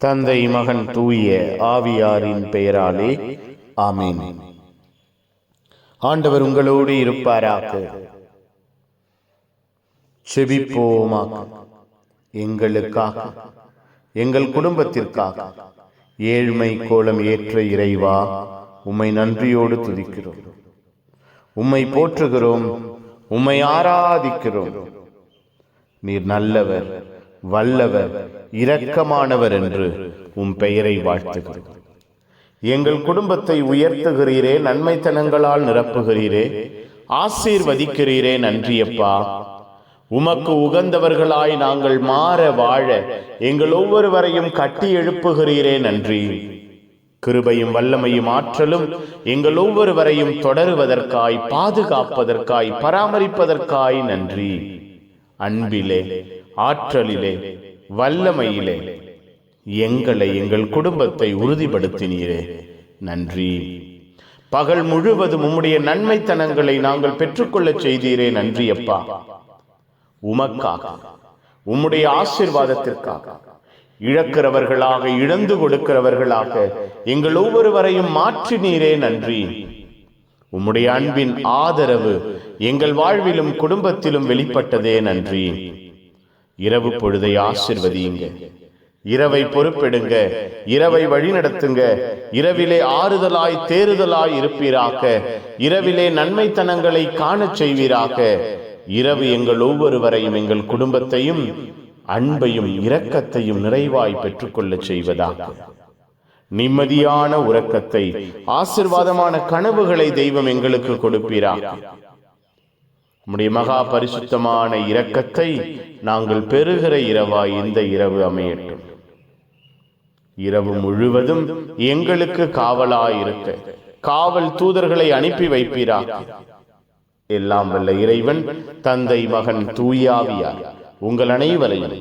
தந்தை, மகன், தூய ஆவியாரின் பெயராலே ஆமென். ஆண்டவர் உங்களோடு இருப்பாராக. செபிப்போமாக. எங்களுக்காக, எங்கள் குடும்பத்திற்காக ஏழ்மை கோலம் ஏற்ற இறைவா, உம்மை நன்றியோடு துதிக்கிறோம், உம்மை போற்றுகிறோம், உம்மை ஆராதிக்கிறோம். நீர் நல்லவர், வல்லவர், இரக்கமானவர் என்று உம் பெயரை வாழ்த்துகிறோம். எங்கள் குடும்பத்தை உயர்த்துகிறீரே, நன்மைத்தனங்களால் நிரப்புகிறீரே, ஆசீர்வதிக்கிறீரே. நன்றியப்பா. உமக்கு உகந்தவர்களாய் நாங்கள் மாற வாழ எங்கள் ஒவ்வொருவரையும் கட்டி எழுப்புகிறீரே. நன்றி. கிருபையும் வல்லமையும் ஆற்றலும் எங்கள் ஒவ்வொருவரையும் தொடருவதற்காய், பாதுகாப்பதற்காய், பராமரிப்பதற்காய் நன்றி. அன்பிலே, ஆற்றலிலே, வல்லமையிலே எங்களை, எங்கள் குடும்பத்தை உறுதிப்படுத்தினீரே. நன்றி. பகல் முழுவதும் உம்முடைய நன்மைத்தனங்களை நாங்கள் பெற்றுக்கொள்ள செய்தீரே. நன்றி அப்பா. உமக்காக, உம்முடைய ஆசீர்வாதத்திற்காக, இழக்கிறவர்களாக, இழந்து கொடுக்கிறவர்களாக எங்கள் ஒவ்வொருவரையும் மாற்றினீரே. நன்றி. உம்முடைய அன்பின் ஆதரவு எங்கள் வாழ்விலும் குடும்பத்திலும் வெளிப்பட்டதே. நன்றி. இரவு பொழுதை ஆசிர்வதியுங்க, இரவை பொறுப்பெடுங்க, இரவை வழிநடத்துங்க. இரவிலே ஆறுதலாய் தேறுதலாய் இருப்பீராக. இரவிலே நன்மைத்தனங்களை காணச் செய்வீராக. இரவு எங்கள் ஒவ்வொருவரையும், எங்கள் குடும்பத்தையும் அன்பையும் இரக்கத்தையும் நிறைவாய் பெற்றுக்கொள்ள செய்வதாக. நிம்மதியான உறக்கத்தை, ஆசீர்வாதமான கனவுகளை தெய்வம் எங்களுக்கு கொடுப்பீராக. உம்முடைய மகா பரிசுத்தமான இரக்கத்தை நாங்கள் பெறுகிற இரவாய் இந்த இரவு அமையட்டும். இரவு முழுவதும் எங்களுக்கு காவலாயிருக்க காவல் தூதர்களை அனுப்பி வைப்பீராக. எல்லாம் வல்ல இறைவன், தந்தை, மகன், தூய ஆவியார் உங்கள் அனைவரையும்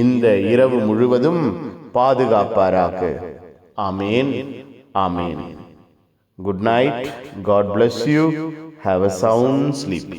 இந்த இரவு முழுவதும் பாதுகாப்பாராக. Amen. Amen. Good night. God bless you. Have a sound sleep.